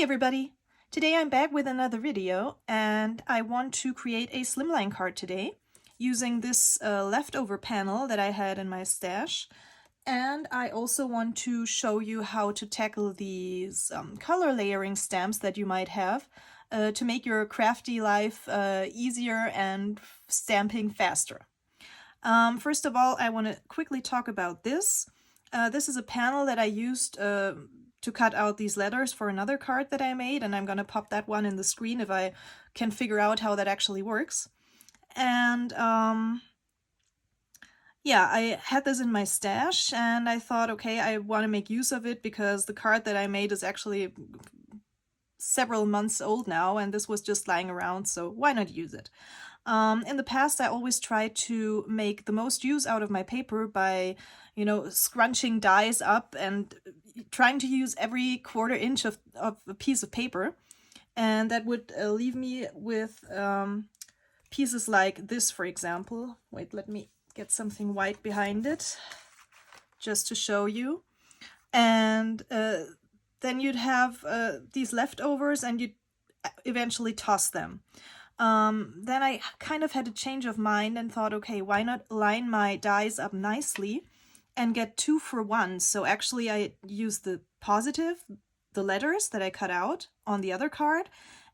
everybody! Today I'm back with another video and I want to create a slimline card today using this leftover panel that I had in my stash, and I also want to show you how to tackle these color layering stamps that you might have to make your crafty life easier and stamping faster. First of all, I want to quickly talk about this. This is a panel that I used to cut out these letters for another card that I made, and I'm going to pop that one in the screen if I can figure out how that actually works. And yeah, I had this in my stash and I thought, okay, I want to make use of it because the card that I made is actually several months old now and this was just lying around, so why not use it? In the past, I always tried to make the most use out of my paper by, scrunching dies up and trying to use every quarter-inch of a piece of paper. And that would leave me with pieces like this, for example. Wait, let me get something white behind it, just to show you. And then you'd have these leftovers and you'd eventually toss them. Then I kind of had a change of mind and thought, okay, why not line my dies up nicely and get 2 for 1? So actually I used the positive, the letters that I cut out on the other card,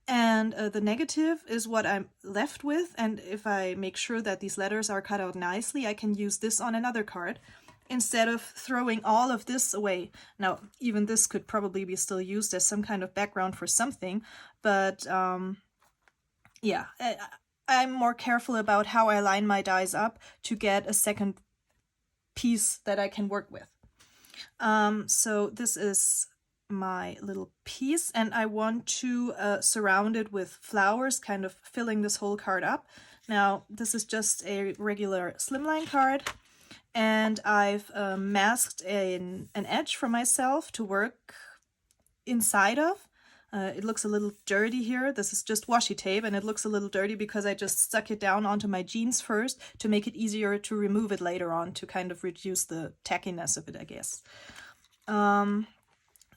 and the negative is what I'm left with. And if I make sure that these letters are cut out nicely, I can use this on another card instead of throwing all of this away. Now, even this could probably be still used as some kind of background for something, but yeah, I'm more careful about how I line my dies up to get a second piece that I can work with. So this is my little piece and I want to surround it with flowers, kind of filling this whole card up. Now, this is just a regular slimline card and I've masked an edge for myself to work inside of. It looks a little dirty here. This is just washi tape and it looks a little dirty because I just stuck it down onto my jeans first to make it easier to remove it later on, to kind of reduce the tackiness of it, I guess.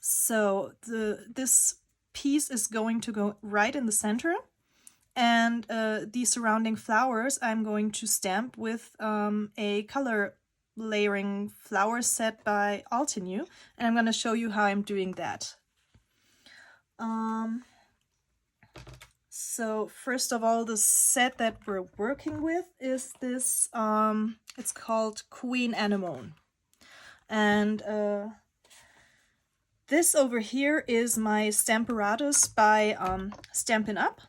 So this piece is going to go right in the center, and the surrounding flowers I'm going to stamp with a color layering flower set by Altenew, and I'm going to show you how I'm doing that. So first of all, the set that we're working with is this, it's called Queen Anemone. And this over here is my Stamparatus by Stampin' Up.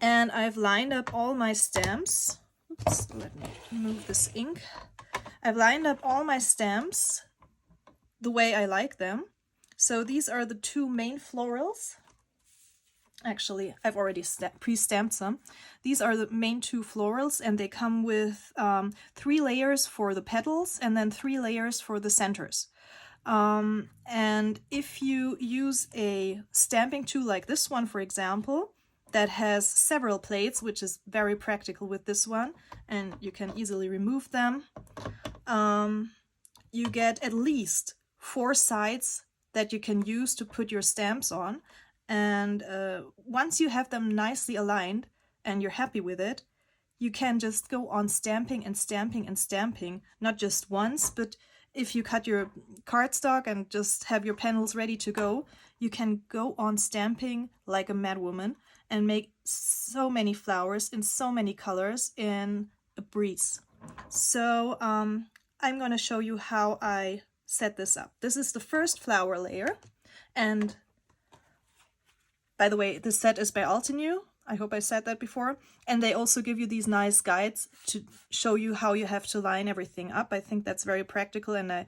And I've lined up all my stamps. Oops, let me remove this ink. I've lined up all my stamps the way I like them. So these are the 2 main florals. Actually, I've already pre-stamped some. These are the main 2 florals and they come with 3 layers for the petals and then 3 layers for the centers. And if you use a stamping tool like this one, for example, that has several plates, which is very practical with this one, and you can easily remove them, you get at least 4 sides that you can use to put your stamps on. And once you have them nicely aligned and you're happy with it, you can just go on stamping and stamping and stamping, not just once, but if you cut your cardstock and just have your panels ready to go, you can go on stamping like a madwoman and make so many flowers in so many colors in a breeze. So I'm going to show you how I set this up. This is the first flower layer, and by the way, this set is by Altenew. I hope I said that before. And they also give you these nice guides to show you how you have to line everything up. I think that's very practical, and I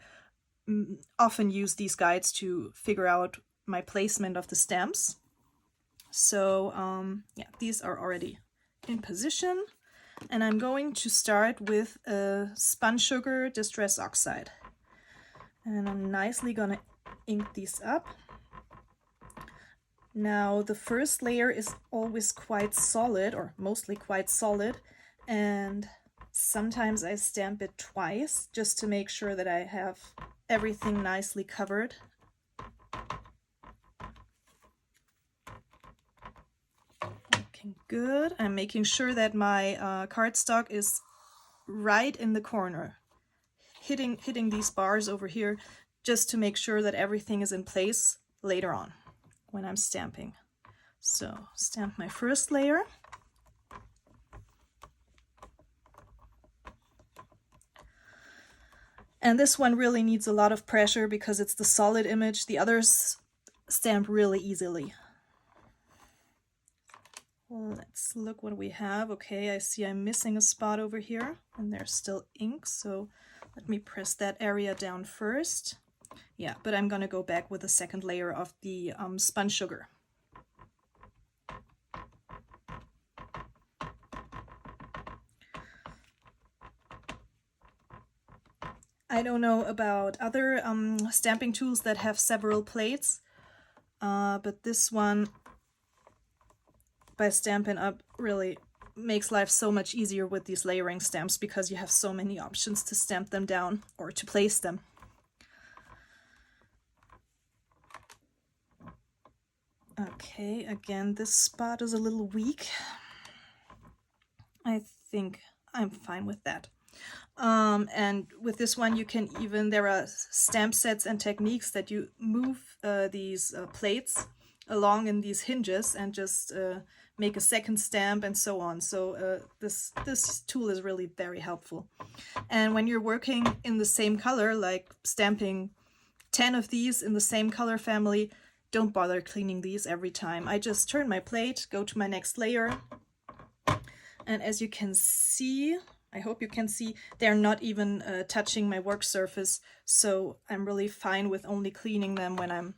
often use these guides to figure out my placement of the stamps. So yeah, these are already in position, and I'm going to start with a spun sugar distress oxide. And I'm nicely gonna ink these up. Now the first layer is always quite solid, or mostly quite solid, and sometimes I stamp it twice just to make sure that I have everything nicely covered. looking good. I'm making sure that my cardstock is right in the corner, hitting these bars over here, just to make sure that everything is in place later on when I'm stamping. So stamp my first layer. And this one really needs a lot of pressure because it's the solid image. The others stamp really easily. Let's look what we have. Okay, I see I'm missing a spot over here and there's still ink, so let me press that area down first. Yeah, but I'm gonna go back with a second layer of the spun sugar. I don't know about other stamping tools that have several plates, but this one, by Stampin' Up, really makes life so much easier with these layering stamps because you have so many options to stamp them down or to place them. Okay, again, this spot is a little weak. I think I'm fine with that. And with this one, you can even, there are stamp sets and techniques that you move these plates along in these hinges and just make a second stamp and so on. So this tool is really very helpful. And when you're working in the same color, like stamping 10 of these in the same color family, don't bother cleaning these every time. I just turn my plate, go to my next layer, and as you can see, I hope you can see, they're not even touching my work surface, so I'm really fine with only cleaning them when I'm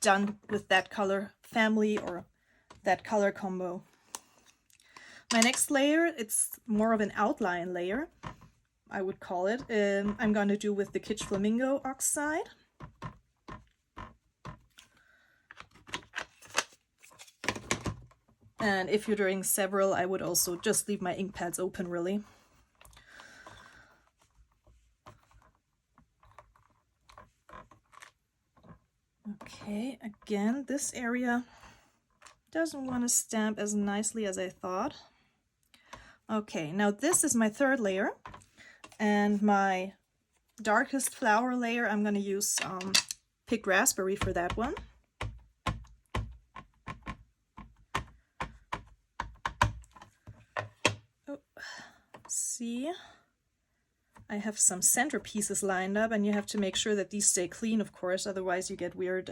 done with that color family or that color combo. My next layer, it's more of an outline layer, I would call it. I'm going to do with the Kitsch Flamingo oxide. And if you're doing several, I would also just leave my ink pads open, really. Okay, again, this area doesn't want to stamp as nicely as I thought. Okay, now this is my third layer, and my darkest flower layer, I'm going to use picked raspberry for that one. Oh, see, I have some centerpieces lined up, and you have to make sure that these stay clean, of course, otherwise you get weird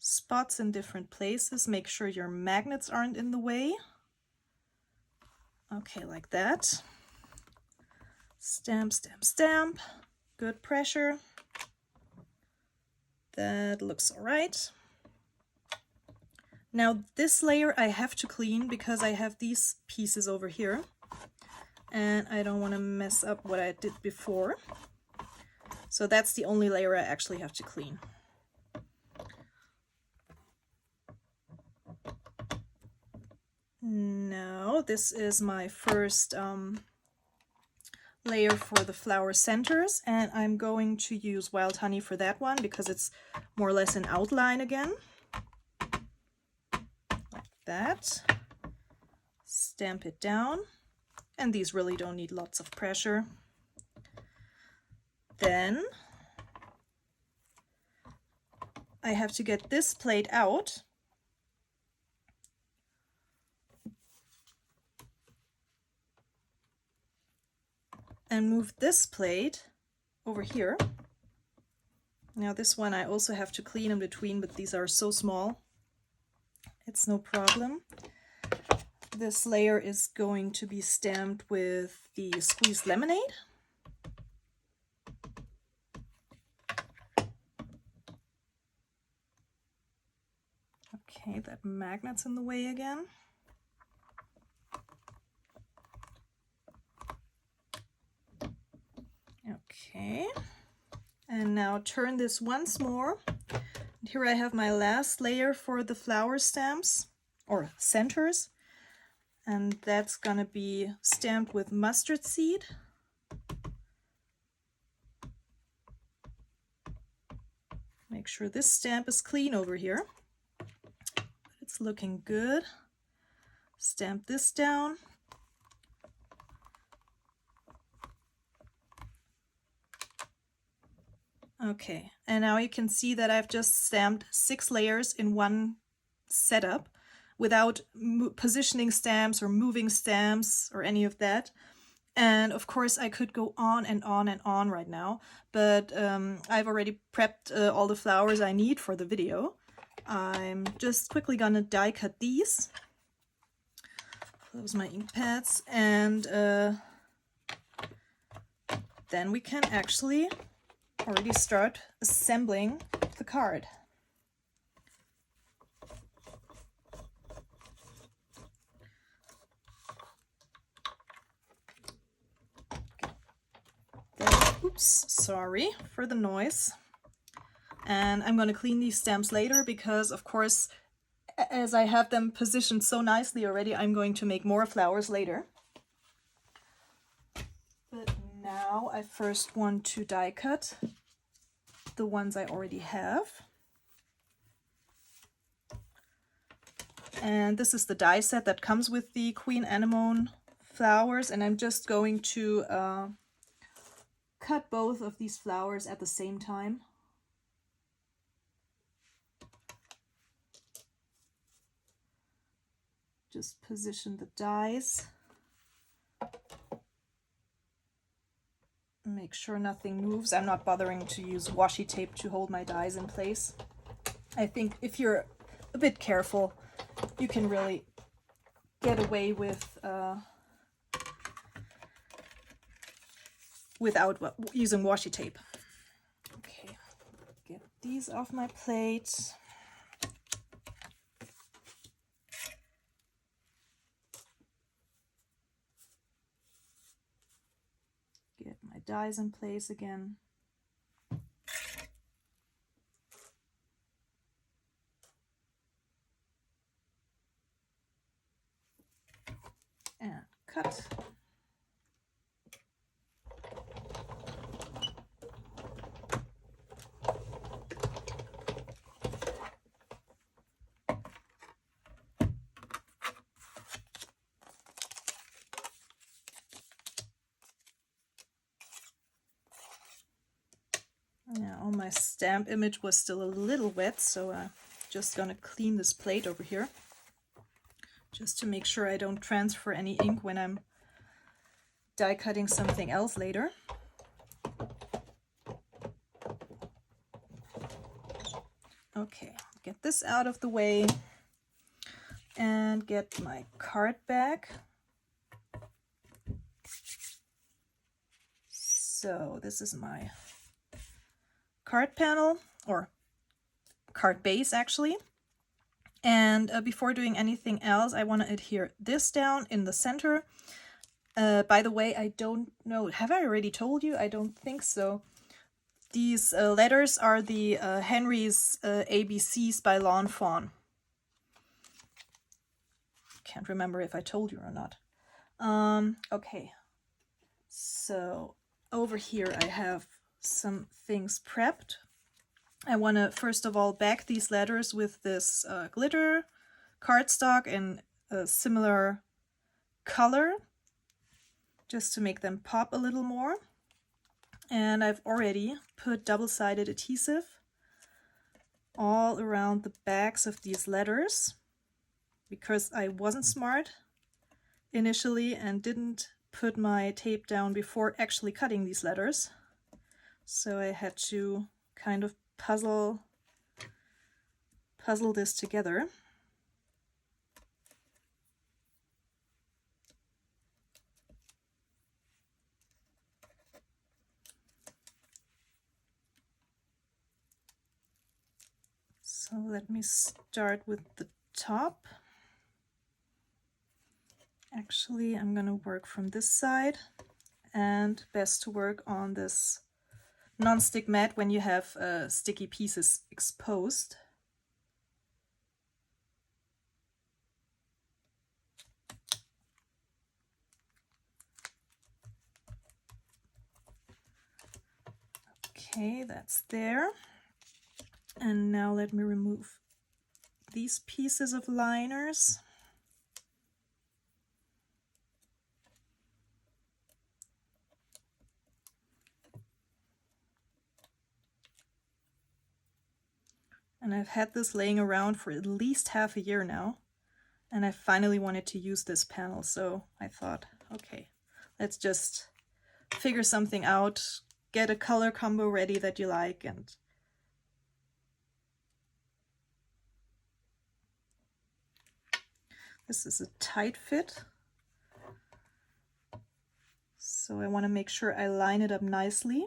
spots in different places. Make sure your magnets aren't in the way. Okay, like that. Stamp, stamp, stamp. Good pressure. That looks all right. Now this layer I have to clean because I have these pieces over here and I don't want to mess up what I did before. So that's the only layer I actually have to clean. Now this is my first layer for the flower centers, and I'm going to use wild honey for that one because it's more or less an outline again. Like that. Stamp it down, and these really don't need lots of pressure. Then I have to get this plate out. And move this plate over here. Now this one I also have to clean in between, but these are so small, it's no problem. This layer is going to be stamped with the squeezed lemonade. Okay, that magnet's in the way again. Okay, and now turn this once more. And here I have my last layer for the flower stamps, or centers, and that's gonna be stamped with mustard seed. Make sure this stamp is clean over here. It's looking good. stamp this down. Okay, and now you can see that I've just stamped 6 layers in one setup without positioning stamps or moving stamps or any of that. And of course I could go on and on and on right now, but I've already prepped all the flowers I need for the video. I'm just quickly gonna die cut these. Close my ink pads, and then we can actually already start assembling the card. Oops, sorry for the noise. And I'm going to clean these stamps later because, of course, as I have them positioned so nicely already, I'm going to make more flowers later. But now I first want to die cut the ones I already have. And this is the die set that comes with the Queen Anemone flowers, and I'm just going to cut both of these flowers at the same time. Just position the dies. Make sure nothing moves. I'm not bothering to use washi tape to hold my dies in place. I think if you're a bit careful, you can really get away with without using washi tape. Okay, get these off my plate. Get my dies in place again. And cut. Now my stamp image was still a little wet, so I'm just gonna clean this plate over here just to make sure I don't transfer any ink when I'm die cutting something else later. Okay, get this out of the way and get my card back. So this is my card panel, or card base actually. And before doing anything else, I want to adhere this down in the center. By the way, I don't know, have I already told you? I don't think so. These letters are the Henry's ABCs by Lawn Fawn. Can't remember if I told you or not. Okay, so over here I have some things prepped. I want to first of all back these letters with this glitter cardstock in a similar color, just to make them pop a little more. And I've already put double-sided adhesive all around the backs of these letters because I wasn't smart initially and didn't put my tape down before actually cutting these letters. So I had to kind of puzzle this together. So let me start with the top. Actually, I'm going to work from this side, and best to work on this non-stick mat when you have sticky pieces exposed. Okay, that's there. And now let me remove these pieces of liners. And I've had this laying around for at least half a year now. And I finally wanted to use this panel, so I thought, okay, let's just figure something out, get a color combo ready that you like, and this is a tight fit. So I want to make sure I line it up nicely.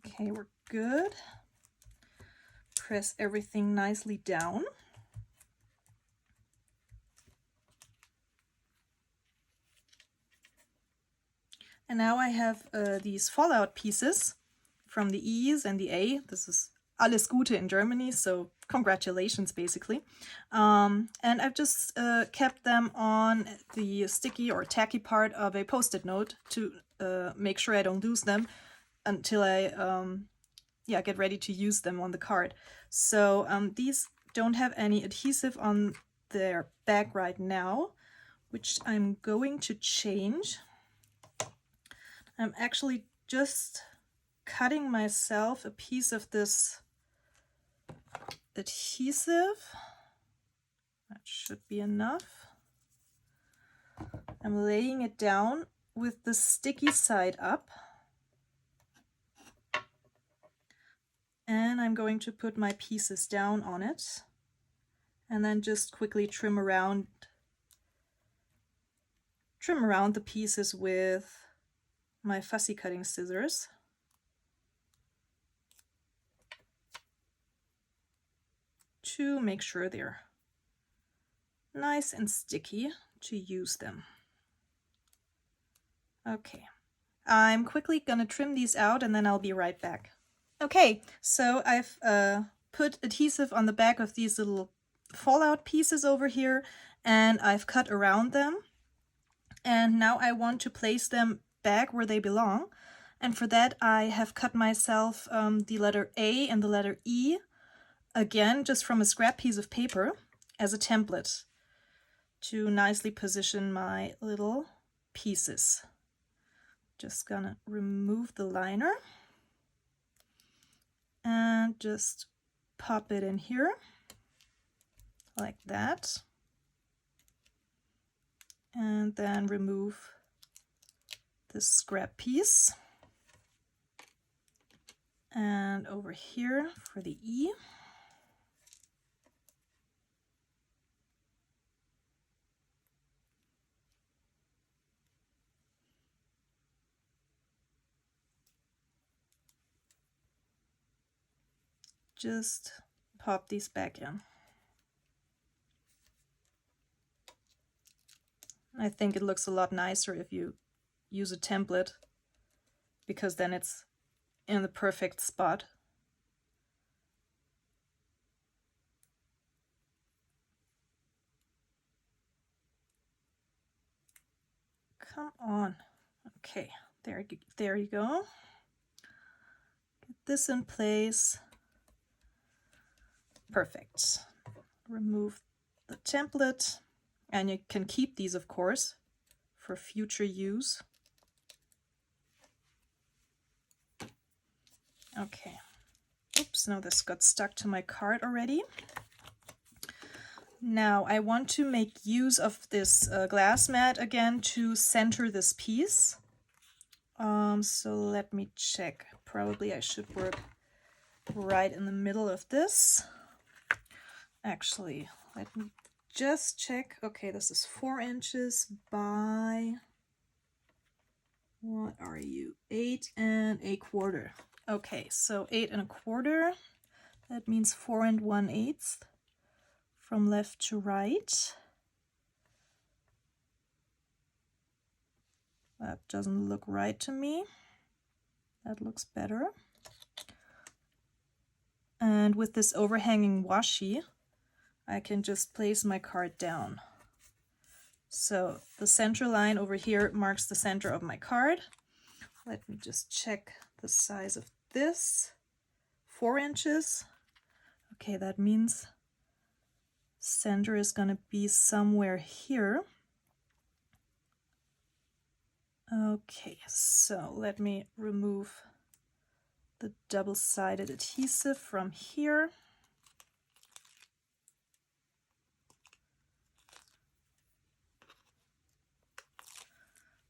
Okay, we're good. Press everything nicely down. And now I have these fallout pieces from the E's and the A. This is alles Gute in Germany, so congratulations basically. And I've just kept them on the sticky or tacky part of a post-it note to make sure I don't lose them until I get ready to use them on the card. So these don't have any adhesive on their back right now, which I'm going to change. I'm actually just cutting myself a piece of this adhesive. That should be enough. I'm laying it down with the sticky side up. And I'm going to put my pieces down on it and then just quickly trim around the pieces with my fussy cutting scissors. To make sure they're nice and sticky to use them. Okay, I'm quickly gonna trim these out and then I'll be right back. Okay, so I've put adhesive on the back of these little fallout pieces over here, and I've cut around them. And now I want to place them back where they belong. And for that I have cut myself the letter A and the letter E, again just from a scrap piece of paper, as a template to nicely position my little pieces. Just gonna remove the liner and just pop it in here like that, and then remove this scrap piece. And over here for the E, just pop these back in. I think it looks a lot nicer if you use a template, because then it's in the perfect spot. Come on. Okay, there you go. Get this in place. Perfect. Remove the template, and you can keep these, of course, for future use. Okay. Oops, no, this got stuck to my card already. Now I want to make use of this glass mat again to center this piece. So let me check. Probably I should work right in the middle of this. Actually, let me just check. Okay, this is 4 inches by, what are you, 8 1/4. Okay, so 8 1/4. That means 4 1/8 from left to right. That doesn't look right to me. That looks better. And with this overhanging washi, I can just place my card down. So the center line over here marks the center of my card. Let me just check the size of this. 4 inches. Okay, that means center is going to be somewhere here. Okay, so let me remove the double-sided adhesive from here.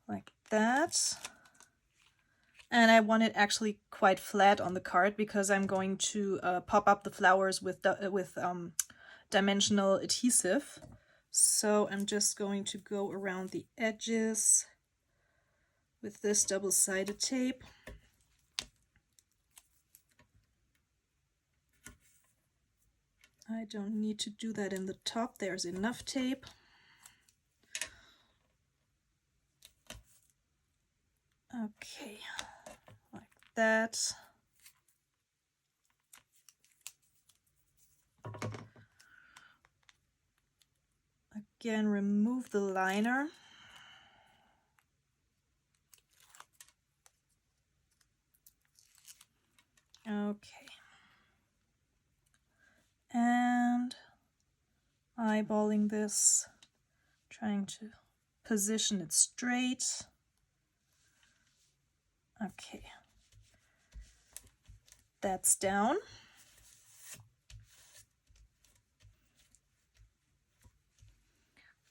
Like that. And I want it actually quite flat on the card because I'm going to pop up the flowers with dimensional adhesive. So I'm just going to go around the edges with this double-sided tape. I don't need to do that in the top, there's enough tape. Okay, like that. Again, remove the liner. Okay. And eyeballing this, trying to position it straight. Okay. That's down.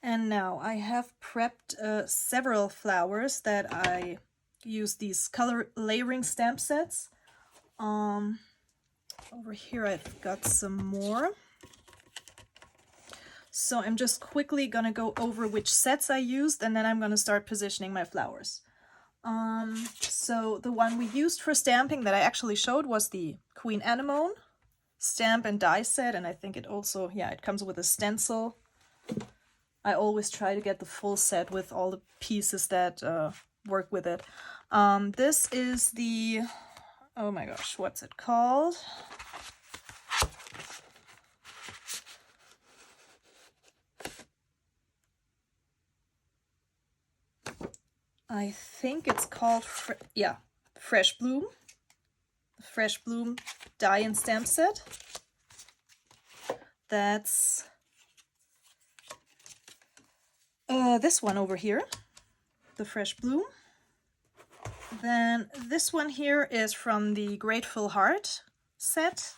And now I have prepped several flowers that I use these color layering stamp sets. Over here I've got some more. So I'm just quickly gonna go over which sets I used, and then I'm gonna start positioning my flowers. So the one we used for stamping that I actually showed was the Queen Anemone stamp and die set, and I think it also, yeah, it comes with a stencil. I always try to get the full set with all the pieces that work with it. This is the, oh my gosh, what's it called? I think it's called, Fresh Bloom. The Fresh Bloom die and stamp set. That's this one over here, the Fresh Bloom. Then this one here is from the Grateful Heart set.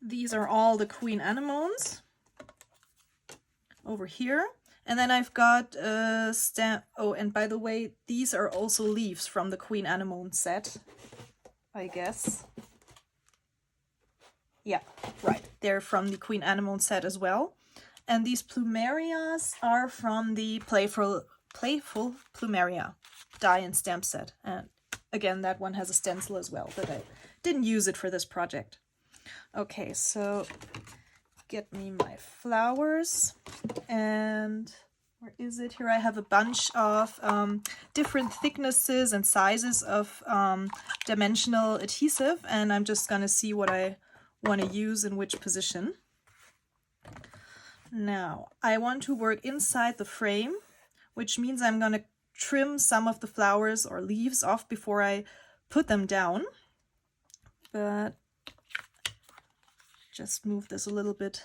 These are all the Queen Anemones over here. And then I've got a stamp. Oh, and by the way, these are also leaves from the Queen Anemone set, I guess. Yeah, right. They're from the Queen Anemone set as well. And these plumerias are from the Playful Plumeria die and stamp set. And again, that one has a stencil as well, but I didn't use it for this project. Okay, so get me my flowers, and where is it? Here I have a bunch of different thicknesses and sizes of dimensional adhesive, and I'm just gonna see what I want to use in which position. Now I want to work inside the frame, which means I'm gonna trim some of the flowers or leaves off before I put them down, but just move this a little bit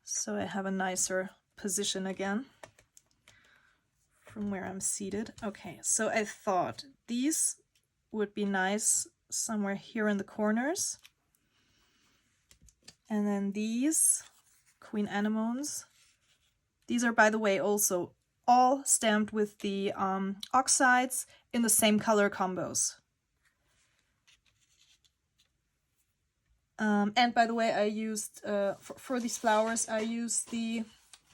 so I have a nicer position again from where I'm seated. Okay, so I thought these would be nice somewhere here in the corners. And then these Queen Anemones. These are, by the way, also all stamped with the oxides in the same color combos. And by the way, I used, for these flowers, I used the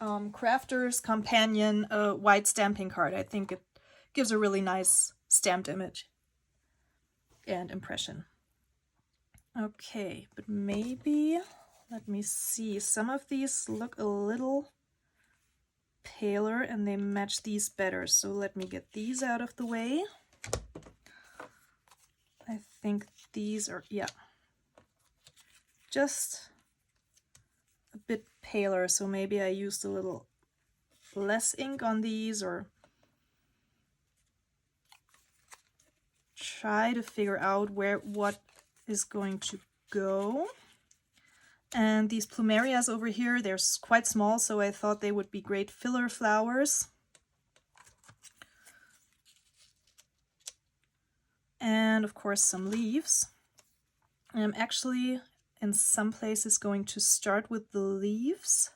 Crafter's Companion white stamping card. I think it gives a really nice stamped image and impression. Okay, but maybe, let me see, some of these look a little paler and they match these better. So let me get these out of the way. I think these are, yeah, just a bit paler, so maybe I used a little less ink on these, or try to figure out what is going to go. And these plumerias over here, they're quite small, so I thought they would be great filler flowers. and of course some leaves. I'm actually in some places going to start with the leaves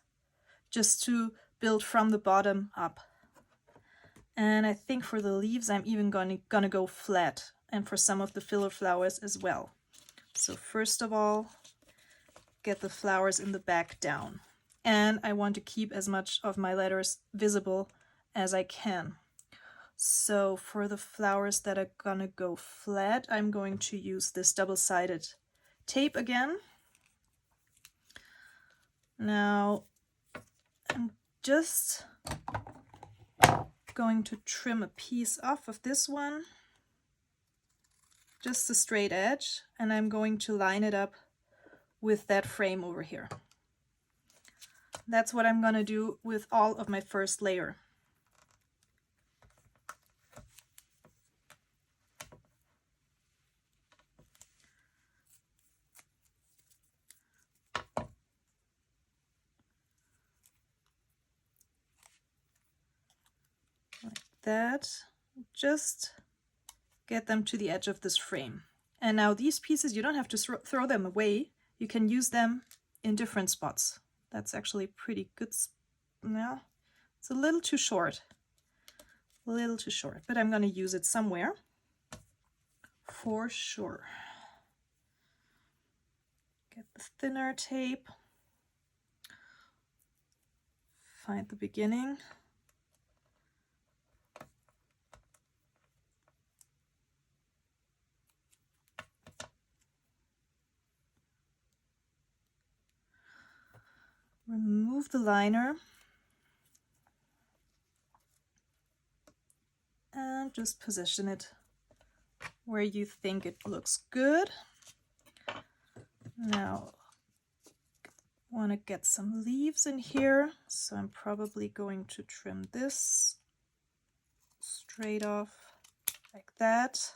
just to build from the bottom up. And I think for the leaves I'm even gonna go flat, and for some of the filler flowers as well. So first of all, get the flowers in the back down. And I want to keep as much of my letters visible as I can. So for the flowers that are gonna go flat, I'm going to use this double-sided tape again. Now I'm just going to trim a piece off of this one, just a straight edge, and I'm going to line it up with that frame over here. That's what I'm gonna do with all of my first layer. Like that. Just get them to the edge of this frame. And now these pieces, you don't have to throw them away. You can use them in different spots. That's actually pretty good. No, it's a little too short. A little too short, but I'm going to use it somewhere for sure. Get the thinner tape. Find the beginning. Remove the liner and just position it where you think it looks good. Now, I want to get some leaves in here, so I'm probably going to trim this straight off like that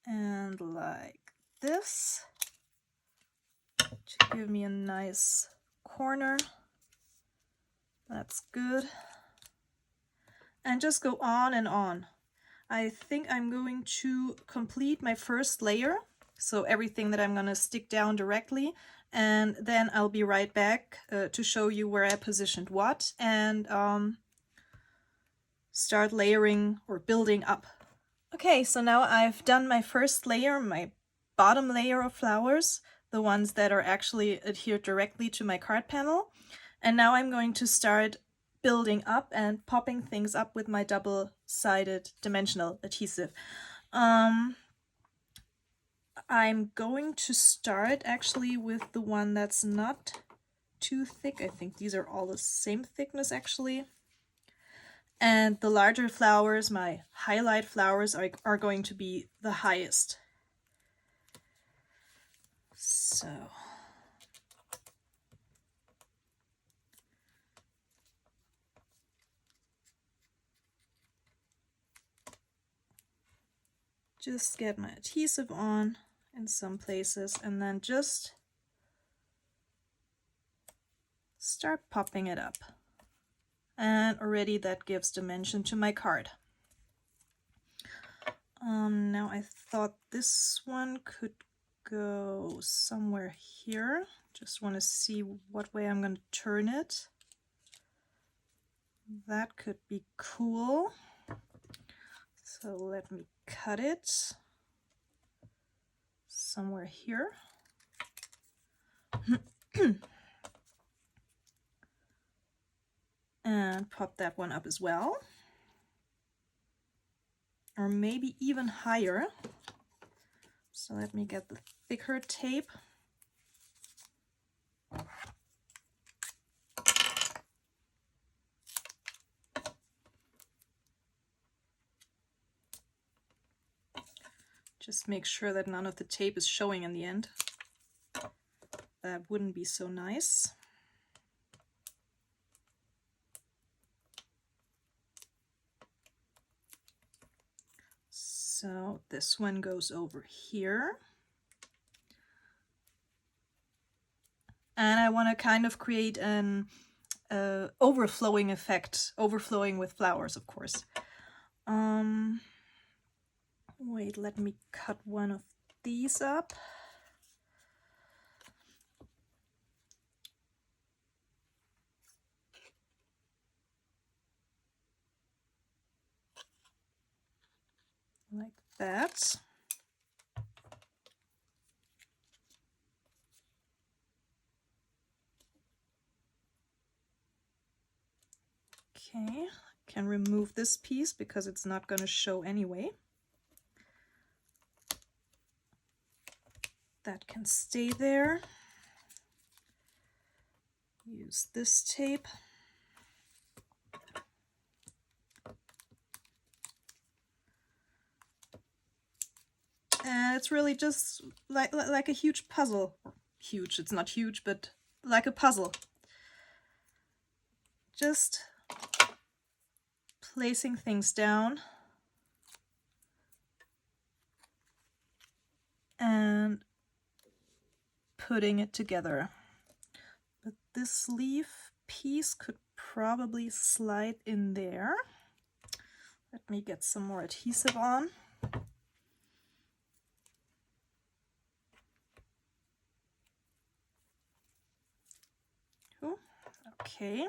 and like this to give me a nice corner. That's good. And just go on and on. I think I'm going to complete my first layer, so everything that I'm going to stick down directly, and then I'll be right back to show you where I positioned what, and start layering or building up. Okay, so now I've done my first layer, my bottom layer of flowers, the ones that are actually adhered directly to my card panel. And now I'm going to start building up and popping things up with my double-sided dimensional adhesive. I'm going to start actually with the one that's not too thick. I think these are all the same thickness actually. And the larger flowers, my highlight flowers, are going to be the highest. So just get my adhesive on in some places and then just start popping it up. And already that gives dimension to my card. Now I thought this one could go somewhere here. Just want to see what way I'm going to turn it. That could be cool. So let me cut it somewhere here. And pop that one up as well. Or maybe even higher. So let me get the thicker tape. Just make sure that none of the tape is showing in the end. That wouldn't be so nice. So this one goes over here. And I want to kind of create an overflowing effect, overflowing with flowers, of course. Wait, let me cut one of these up. Like that. Okay, can remove this piece because it's not going to show anyway. That can stay there. Use this tape. And it's really just like a huge puzzle. Huge, it's not huge, but like a puzzle. Just placing things down and putting it together. But this leaf piece could probably slide in there. Let me get some more adhesive on. Ooh, okay.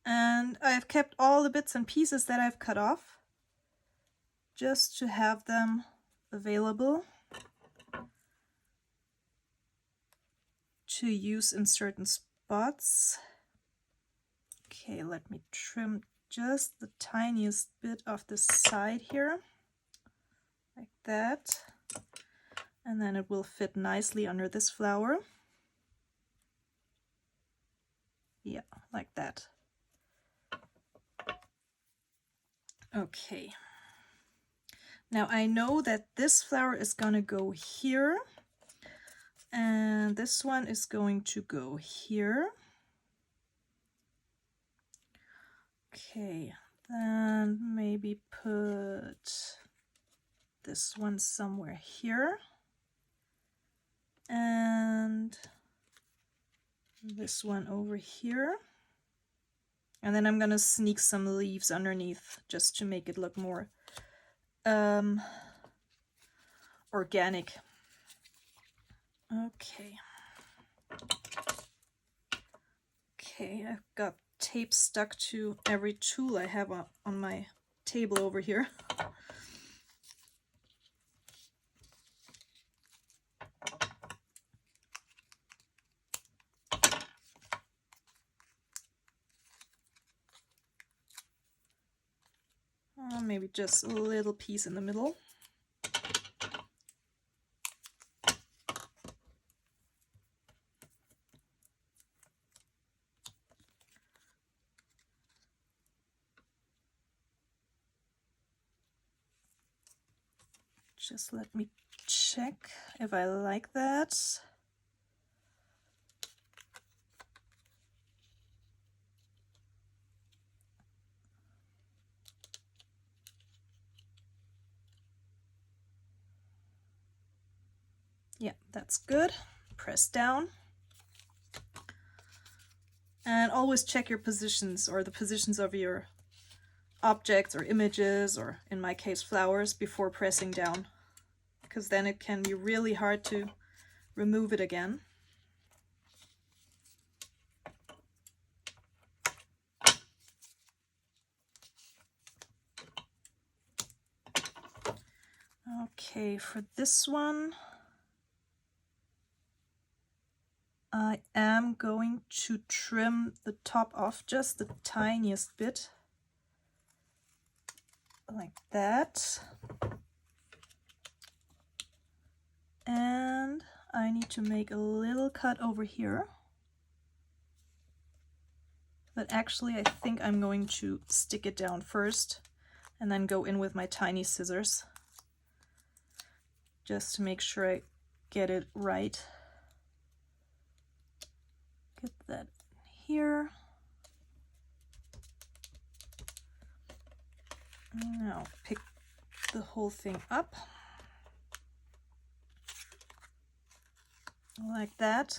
And I've kept all the bits and pieces that I've cut off just to have them available to use in certain spots. Okay, let me trim just the tiniest bit of the side here, like that. And then it will fit nicely under this flower. Yeah, like that. Okay. Now I know that this flower is going to go here, and this one is going to go here. Okay, then maybe put this one somewhere here, and this one over here. And then I'm gonna sneak some leaves underneath just to make it look more organic. Okay. Okay, I've got tape stuck to every tool I have on my table over here. Maybe just a little piece in the middle. Just let me check if I like that. Yeah, that's good. Press down. And always check your positions, or the positions of your objects or images, or in my case flowers, before pressing down, because then it can be really hard to remove it again. Okay, for this one I am going to trim the top off just the tiniest bit, like that. And I need to make a little cut over here. But actually I think I'm going to stick it down first and then go in with my tiny scissors, just to make sure I get it right. Get that here. Now pick the whole thing up like that.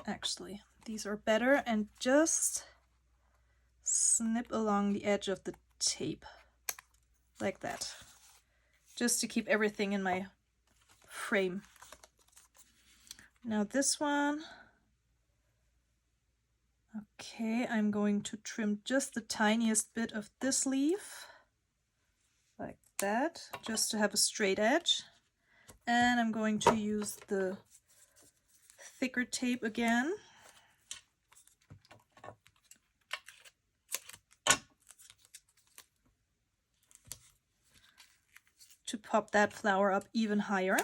Actually, these are better, and just snip along the edge of the tape, like that, just to keep everything in my frame. Now this one, okay, I'm going to trim just the tiniest bit of this leaf, like that, just to have a straight edge. And I'm going to use the thicker tape again. To pop that flower up even higher.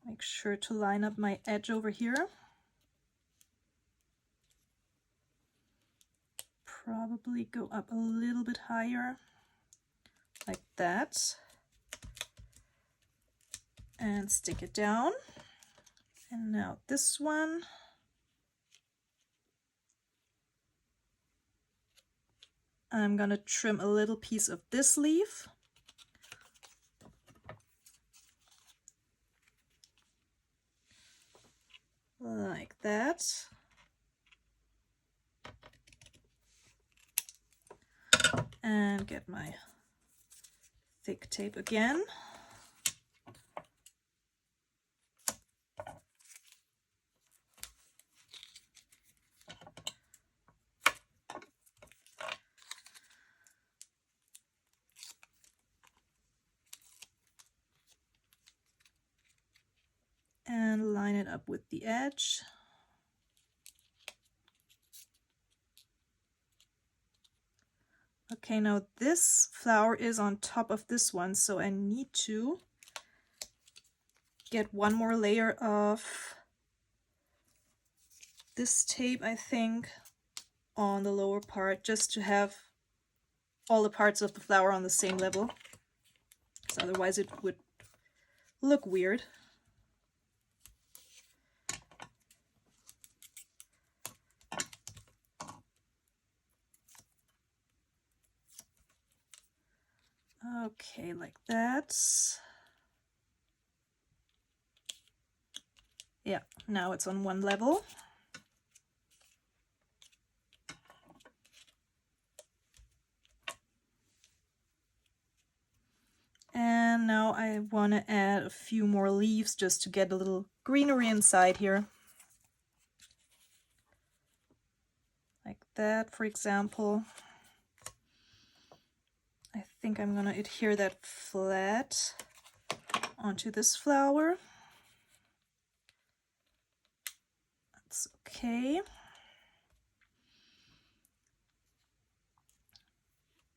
Make sure to line up my edge over here. Probably go up a little bit higher, like that. And stick it down. And now this one. I'm gonna trim a little piece of this leaf. Like that. And get my thick tape again. And line it up with the edge. Okay, now this flower is on top of this one, so I need to get one more layer of this tape, I think, on the lower part, just to have all the parts of the flower on the same level, because otherwise it would look weird. Okay, like that. Yeah, now it's on one level. And now I want to add a few more leaves just to get a little greenery inside here. Like that, for example. I think I'm going to adhere that flat onto this flower. That's okay.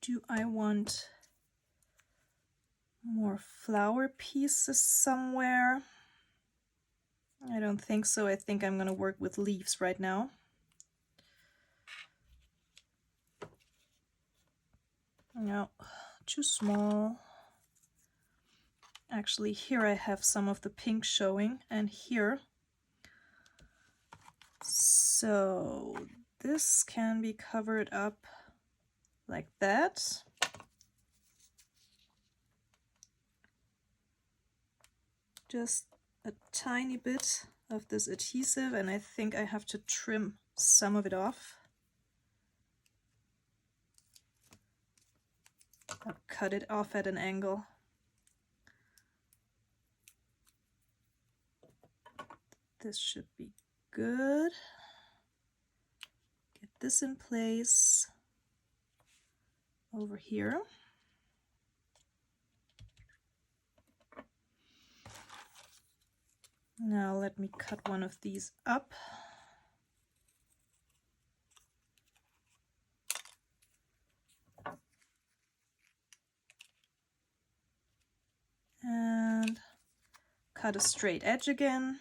Do I want more flower pieces somewhere? I don't think so. I think I'm going to work with leaves right now. No, too small. Actually, here I have some of the pink showing, and here. So this can be covered up like that. Just a tiny bit of this adhesive, and I think I have to trim some of it off. I'll cut it off at an angle. This should be good. Get this in place over here. Now let me cut one of these up. And cut a straight edge again.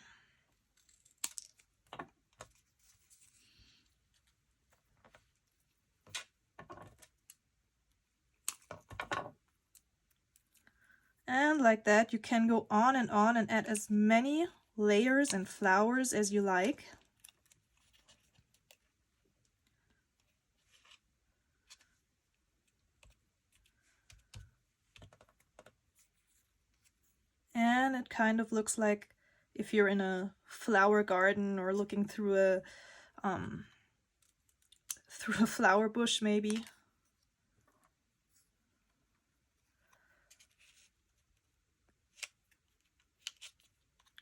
And like that, you can go on and add as many layers and flowers as you like. And it kind of looks like if you're in a flower garden or looking through a flower bush maybe.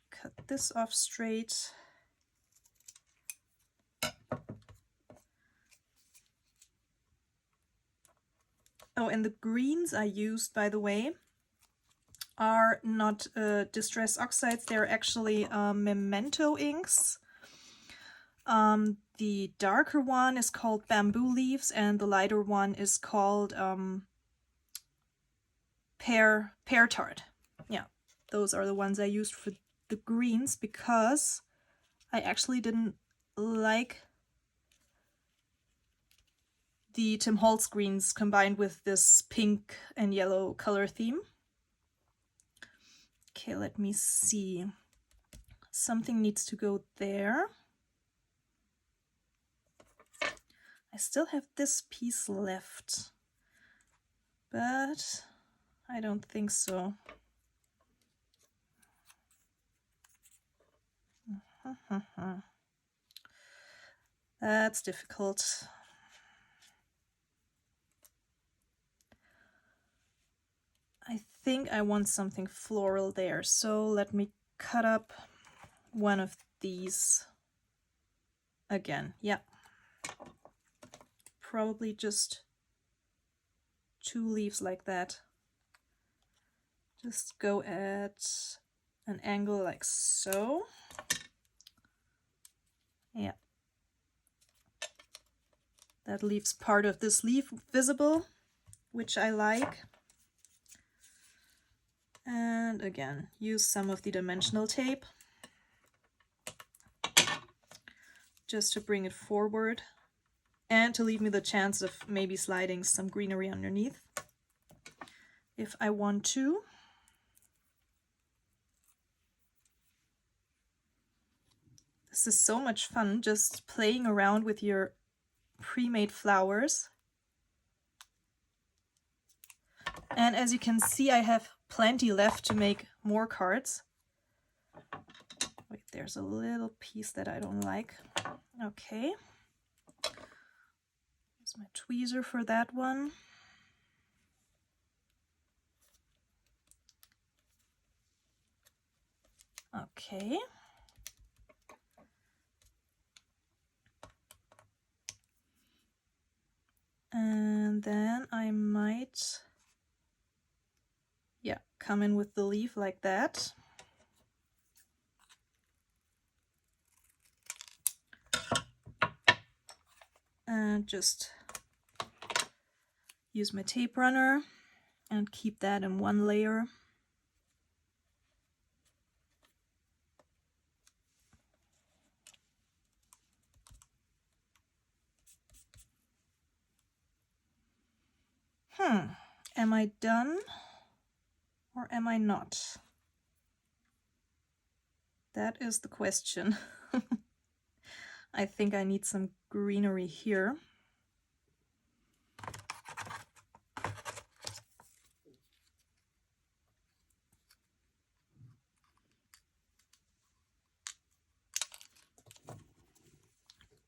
Cut this off straight. Oh, and the greens I used, by the way, are not distress oxides. They're actually memento inks. The darker one is called bamboo leaves, and the lighter one is called pear tart. Yeah, those are the ones I used for the greens because I actually didn't like the Tim Holtz greens combined with this pink and yellow color theme. Okay, let me see. Something needs to go there. I still have this piece left, but I don't think so. That's difficult. I think I want something floral there, so let me cut up one of these again. Yeah, probably just 2 leaves like that. Just go at an angle like so. Yeah, that leaves part of this leaf visible, which I like. And again, use some of the dimensional tape just to bring it forward and to leave me the chance of maybe sliding some greenery underneath if I want to. This is so much fun, just playing around with your pre-made flowers. And as you can see, I have plenty left to make more cards. Wait, there's a little piece that I don't like. Okay. Use my tweezer for that one. Okay. And then I might, yeah, come in with the leaf like that. And just use my tape runner and keep that in one layer. Am I done or am I not? That is the question. I think I need some greenery here.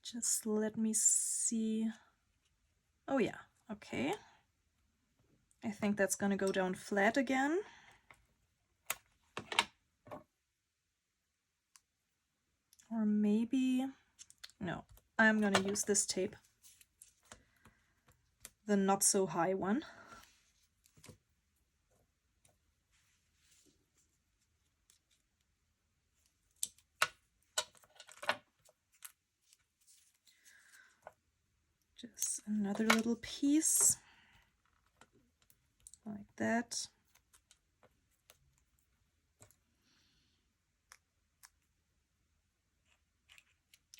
Just let me see. Oh yeah, okay. I think that's gonna go down flat again. Or maybe, no, I'm gonna use this tape. The not so high one. Just another little piece like that.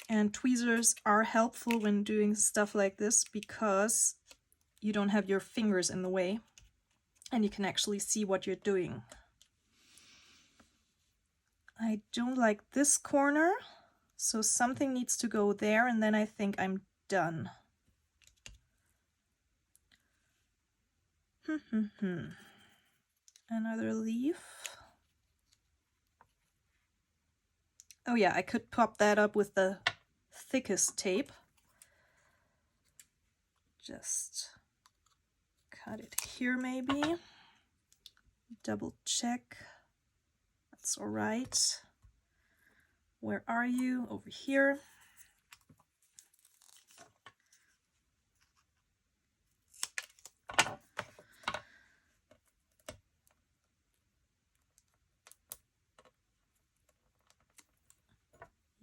And tweezers are helpful when doing stuff like this because you don't have your fingers in the way and you can actually see what you're doing. I don't like this corner, so something needs to go there and then I think I'm done. Another leaf. Oh yeah, I could pop that up with the thickest tape. Just cut it here maybe. Double check. That's all right. Where are you? Over here.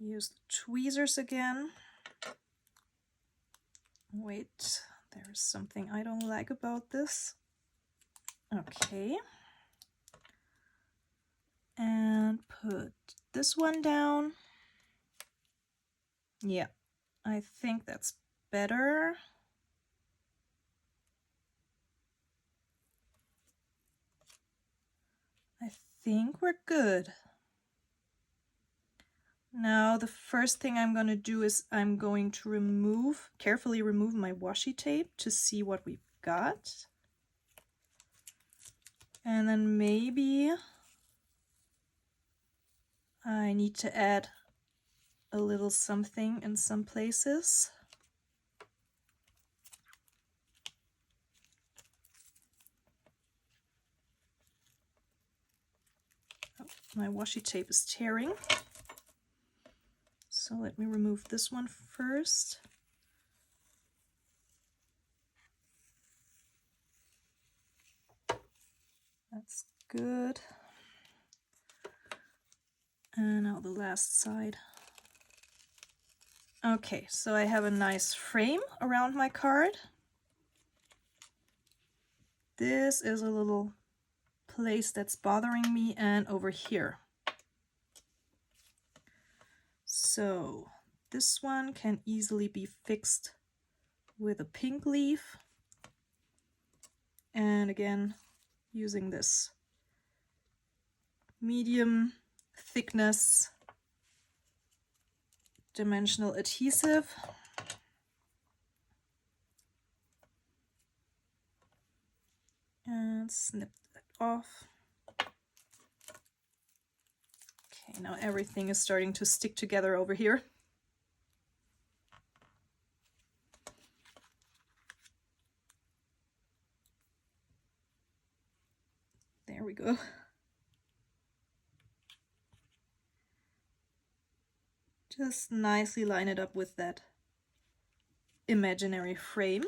Use the tweezers again. Wait, there's something I don't like about this. Okay. And put this one down. Yeah, I think that's better. I think we're good. Now the first thing I'm going to do is I'm going to carefully remove my washi tape to see what we've got. And then maybe I need to add a little something in some places. Oh, my washi tape is tearing. So let me remove this one first. That's good. And now the last side. Okay, so I have a nice frame around my card. This is a little place that's bothering me, and over here. So this one can easily be fixed with a pink leaf. And again, using this medium thickness dimensional adhesive. And snip that off. Okay, now everything is starting to stick together over here. There we go. Just nicely line it up with that imaginary frame.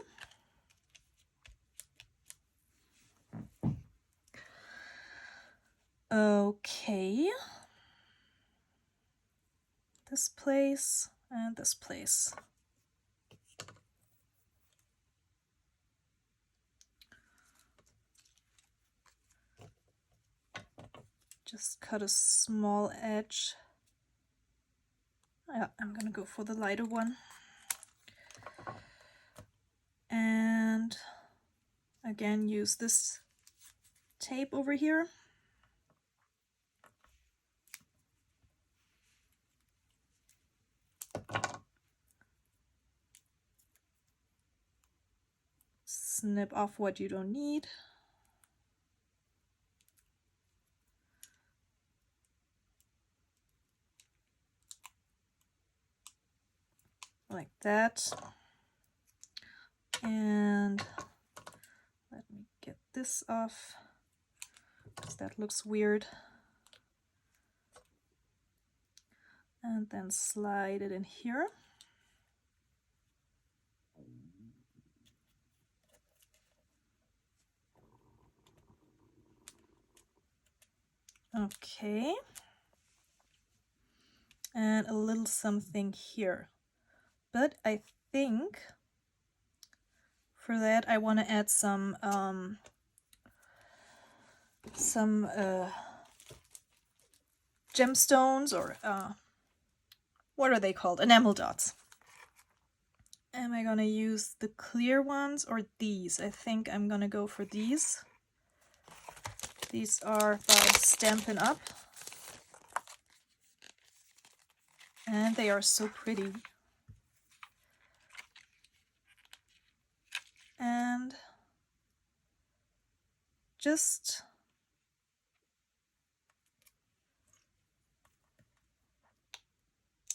Okay. This place and this place. Just cut a small edge. Yeah, I'm gonna go for the lighter one. And again, use this tape over here. Snip off what you don't need. Like that. And let me get this off, because that looks weird. And then slide it in here. Okay. And a little something here. But I think for that I want to add some gemstones, or what are they called? Enamel dots. Am I gonna use the clear ones or these? I think I'm gonna go for these. These are by Stampin' Up. And they are so pretty. And just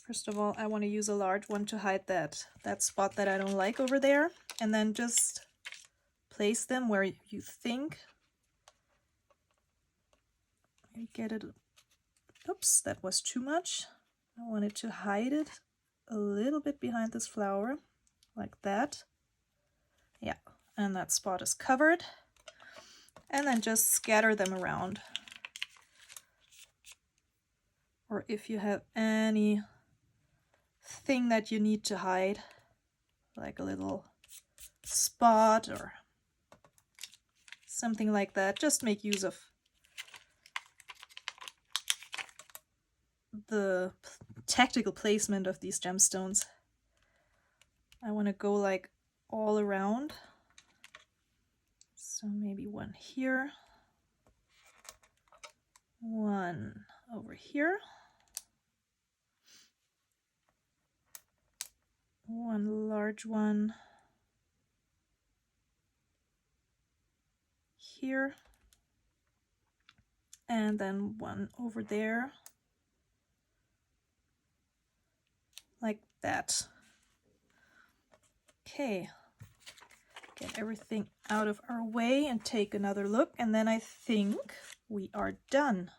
First of all, I want to use a large one to hide that spot that I don't like over there, and then just place them where you think. Maybe get it. Oops, that was too much. I wanted to hide it a little bit behind this flower, like that. Yeah, and that spot is covered. And then just scatter them around. Or if you have any thing that you need to hide, like a little spot or something like that, just make use of the tactical placement of these gemstones. I want to go like all around. So maybe one here, one over here, one large one here, and then one over there, like that. Okay, get everything out of our way and take another look, and then I think we are done.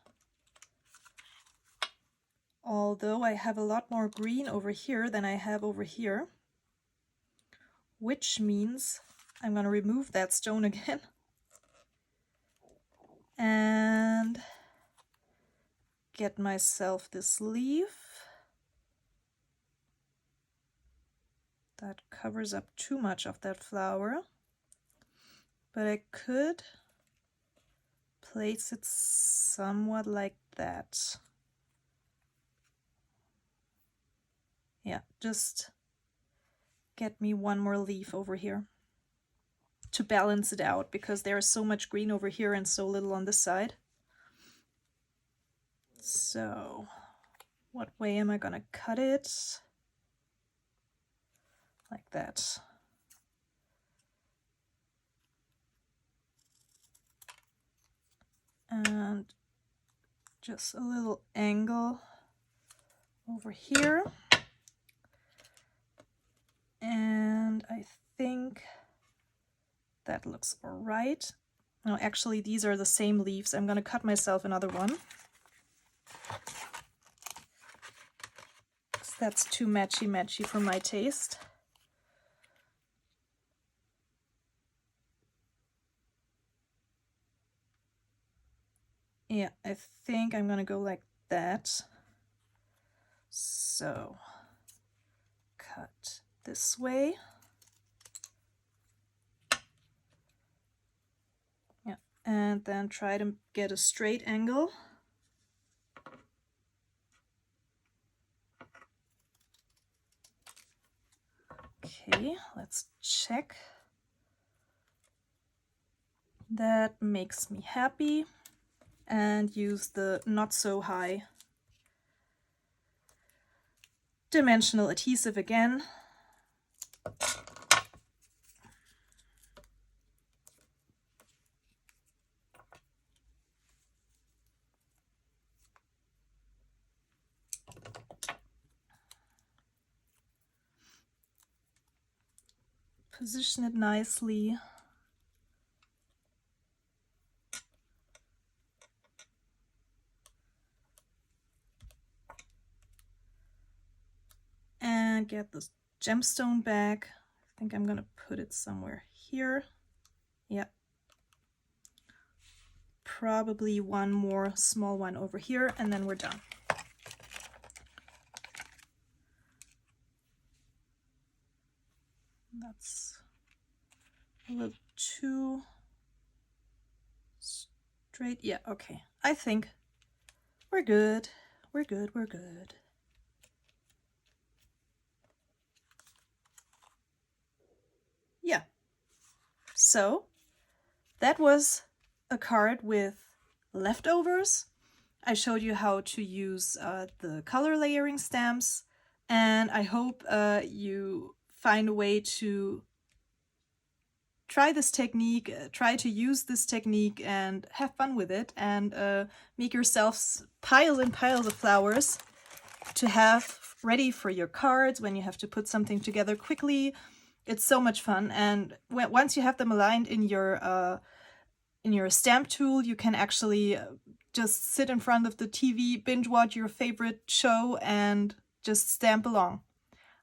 Although I have a lot more green over here than I have over here, which means I'm going to remove that stone again and get myself this leaf that covers up too much of that flower, but I could place it somewhat like that. Yeah, just get me one more leaf over here to balance it out, because there is so much green over here and so little on this side. So what way am I gonna cut it? Like that. And just a little angle over here. And I think that looks all right. No, actually, these are the same leaves. I'm going to cut myself another one. That's too matchy-matchy for my taste. Yeah, I think I'm going to go like that. So, cut this way. Yeah, and then try to get a straight angle. Okay, let's check. That makes me happy. And use the not so high dimensional adhesive again. Position it nicely. And get this gemstone back. I think I'm gonna put it somewhere here. Yeah. Probably one more small one over here, and then we're done. That's a little too straight. Yeah, okay. I think we're good. We're good, we're good. Yeah. So that was a card with leftovers. I showed you how to use the color layering stamps, and I hope you find a way to try this technique, try to use this technique and have fun with it, and make yourselves piles and piles of flowers. to have ready for your cards when you have to put something together quickly. It's so much fun, and once you have them aligned in your stamp tool, you can actually just sit in front of the TV, binge watch your favorite show, and just stamp along.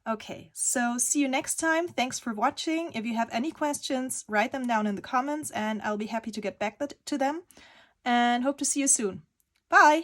Okay, so see you next time. Thanks for watching. If you have any questions, write them down in the comments and I'll be happy to get back to them. And hope to see you soon. Bye!